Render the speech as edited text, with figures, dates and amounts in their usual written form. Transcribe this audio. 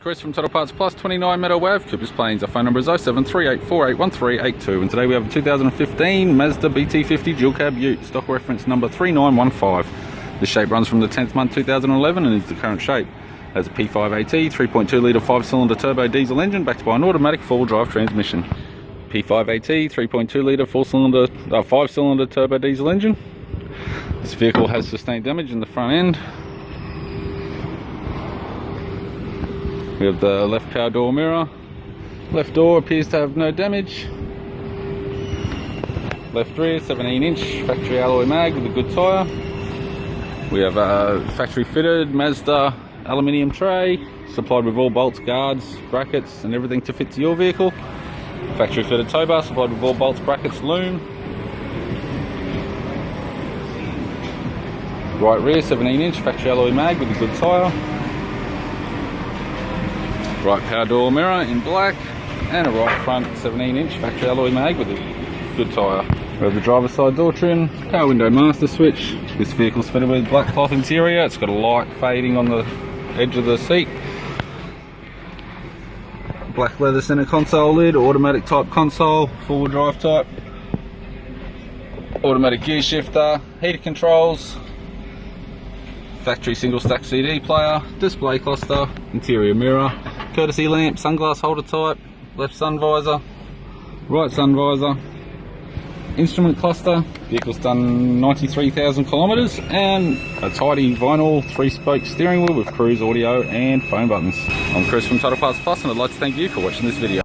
Chris from Total Parts Plus, 29 Meadow Way, Cooper's Plains. Our phone number is 0738481382, and today we have a 2015 Mazda BT50 Dual Cab Ute, stock reference number 3915. The shape runs from the 10th month 2011 and is the current shape. Has a P5AT 3.2 litre 5-cylinder turbo diesel engine backed by an automatic 4-wheel drive transmission. P5AT 3.2 litre 5-cylinder turbo diesel engine. This vehicle has sustained damage in the front end. We have the left power door mirror. Left door appears to have no damage. Left rear 17-inch factory alloy mag with a good tyre. We have a factory fitted Mazda aluminium tray supplied with all bolts, guards, brackets and everything to fit to your vehicle. Factory fitted tow bar supplied with all bolts, brackets, loom. Right rear 17-inch factory alloy mag with a good tyre. Right power door mirror in black, and a right front 17-inch factory alloy mag with a good tyre. We have the driver's side door trim, power window master switch. This vehicle's fitted with black cloth interior. It's got a light fading on the edge of the seat. Black leather center console lid, automatic type console, 4-wheel drive type. Automatic gear shifter, heater controls. Factory single stack CD player, display cluster, interior mirror, courtesy lamp, sunglass holder type, left sun visor, right sun visor, instrument cluster. Vehicle's done 93,000 kilometres, and a tidy vinyl 3-spoke steering wheel with cruise audio and phone buttons. I'm Chris from Total Parts Plus, and I'd like to thank you for watching this video.